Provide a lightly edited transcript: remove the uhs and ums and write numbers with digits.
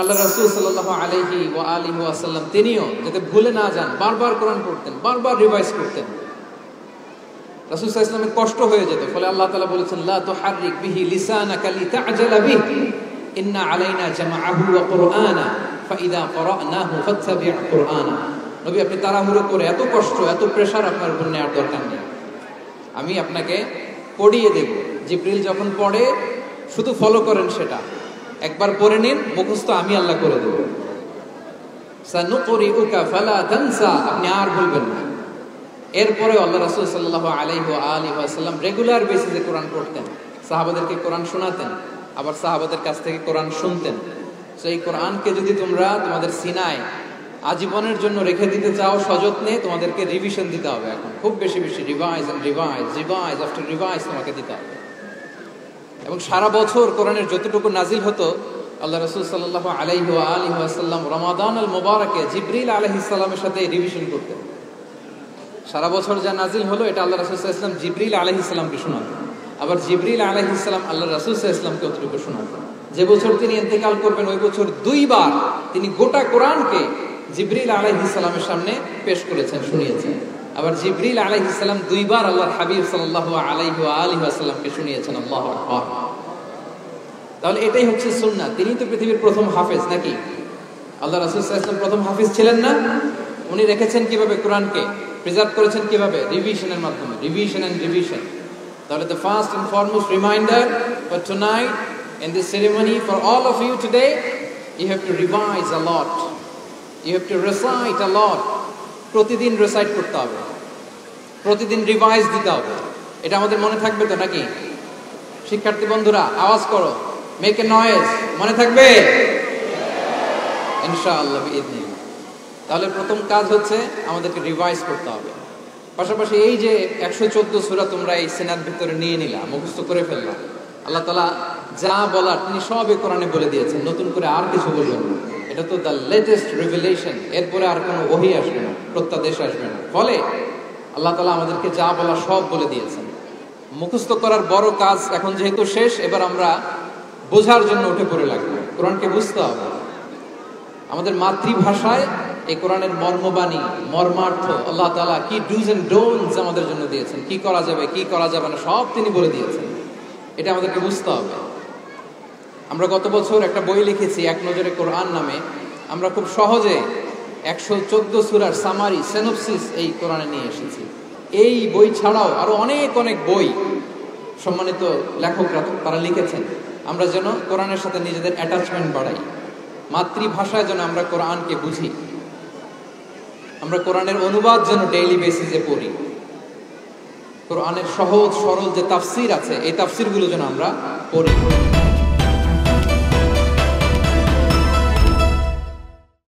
আল্লাহ রাসূল সাল্লাল্লাহু আলাইহি ওয়া আলিহি ওয়াসাল্লাম তিনিও যাতে ভুলে না যান বারবার কোরআন পড়তেন, বারবার রিভাইজ করতেন। রাসূল সাল্লাল্লাহু আলাইহি ওয়াসাল্লামের কষ্ট হয়ে যেত, ফলে আল্লাহ তাআলা বলেছেন লা তুহাররিক বিহি লিসানাকা লিতা'জালা বিহি ইন্না আলাইনা জামাআহু ওয়া কুরআনা ফাইদা ক্বরা'নাহু ফাত্তাবি' কুরআনা। নবী, আপনি তাড়াহুড়ো করে এত কষ্ট, এত প্রেসার আপনার উপর নেওয়ার দরকার নেই। আমি আপনাকে পড়িয়ে দেব। জিবরিল যখন পড়ে শুধু ফলো করেন, সেটা একবার পড়ে নিন, মুখস্থ আমি আল্লাহ করে দেব। সানুকরিউকা ফালা তানসা, আপনি আর ভুলবেন না। এরপরে আল্লাহ রাসূল সাল্লাল্লাহু আলাইহি ওয়া আলিহি ওয়াসাল্লাম রেগুলার বেসিসে কোরআন পড়তেন, সাহাবাদেরকে কোরআন শোনাতেন, আবার সাহাবাদের কাছ থেকে কোরআন শুনতেন। সো এই কোরআনকে যদি তোমরা তোমাদের সিনায় আজীবনের জন্য রেখে দিতে চাও সযত্নে, তোমাদেরকে রিভিশন দিতে হবে। এখন খুব বেশি বেশি revise and revise, revise after revise তোমাকে দিতে হবে। এবং সারা বছর কোরআনের যতটুকু নাজিল হতো, আল্লাহ রাসূল সাল্লাল্লাহু আলাইহি ওয়া আলিহি ওয়াসাল্লাম রমাদান আল মুবারাকে জিবরিল আলাইহিস সালামের সাথে রিভিশন করতেন। সারা বছর যা নাজিল হলো এটা আল্লাহ রাসূল সাল্লাল্লাহু আলাইহি ওয়াসাল্লাম জিবরিল আলাইহিস সালামকে শোনাতেন, আবার জিবরিল আলাইহিস সালাম আল্লাহ রাসূল সাল্লাল্লাহু আলাইহি ওয়াসাল্লামকে অতটুকু শোনাতেন। যে বছর তিনি ইন্তেকাল করবেন ওই বছর দুইবার তিনি গোটা কোরআনকে জিবরিল আলাইহিস সালামের সামনে পেশ করেছেন, শুনিয়েছেন। আবার জিবরিল আলাইহিস সালাম দুইবার আল্লাহর হাবিব সাল্লাল্লাহু আলাইহি ওয়া আলিহি ওয়াসাল্লামকে শুনিয়েছেন। আল্লাহু আকবার। তাহলে এটাই হচ্ছে সুন্নাহ। তিনি তো পৃথিবীর প্রথম হাফেজ নাকি? আল্লাহ রাসূল সাল্লাল্লাহু আলাইহি ওয়াসাল্লাম প্রথম হাফেজ ছিলেন না? উনি রেখেছেন কিভাবে কোরআনকে, প্রিজার্ভ করেছেন কিভাবে? রিভিশনের মাধ্যমে, রিভিশন এন্ড রিভিশন। তাহলে the first and foremost reminder for tonight in this ceremony for all of you today, you have to revise a lot, you have to recite a lot. প্রতিদিন recite করতে হবে, প্রতিদিন revise দিতে হবে। এটা আমাদের মনে থাকবে তো নাকি? শিক্ষার্থী বন্ধুরা আওয়াজ করো, মেক এ নয়েজ। মনে থাকবে ইনশাআল্লাহ বিইذنিল্লাহ। তাহলে প্রথম কাজ হচ্ছে আমাদেরকে রিভাইজ করতে হবে। পাশাপাশি এই যে 114 সূরা তোমরা এই সিনার ভিতরে নিয়ে নিলা, মুখস্থ করে ফেললা, আল্লাহ তাআলা যা বলার তিনি সবই কোরআনে বলে দিয়েছেন, নতুন করে আর কিছু বলবেন না। এটা তো দ্য লেটেস্ট রিভিলেশন, এরপরে আর কোনো ওহী আসবে না, প্রত্যাদেশ আসবে না। ফলে আল্লাহ তাআলা আমাদেরকে যা বলা সব বলে দিয়েছেন। মুখস্থ করার বড় কাজ এখন যেহেতু শেষ, এবার আমরা বোঝার জন্য উঠে পড়ে লাগবে। কোরআনকে বুঝতে হবে আমাদের মাতৃভাষায়। এই কোরআনের মর্মবাণী, মর্মার্থ, আল্লাহ তাআলা কি ডুজ এন্ড ডোন্টস আমাদের জন্য দিয়েছেন, কি করা যাবে কি করা যাবে না সব তিনি বলে দিয়েছেন। এটা আমাদেরকে বুঝতে হবে। আমরা গত বছর একটা বই লিখেছি এক নজরে কোরআন নামে। আমরা খুব সহজে 114 সূরার সামারি, সিনপসিস এই কোরআনে নিয়ে এসেছি। এই বই ছাড়াও আরো অনেক অনেক বই সম্মানিত লেখকরা তারা লিখেছেন। আমরা যেন কোরআনের সাথে নিজেদের অ্যাটাচমেন্ট বাড়াই, মাতৃভাষায় যেন আমরা কোরআনকে বুঝি, আমরা কোরআনের অনুবাদ যেন ডেইলি বেসিসে পড়ি, কোরআনের সহজ সরল যে তাফসির আছে এই তাফসিরগুলো যেন আমরা পড়ি।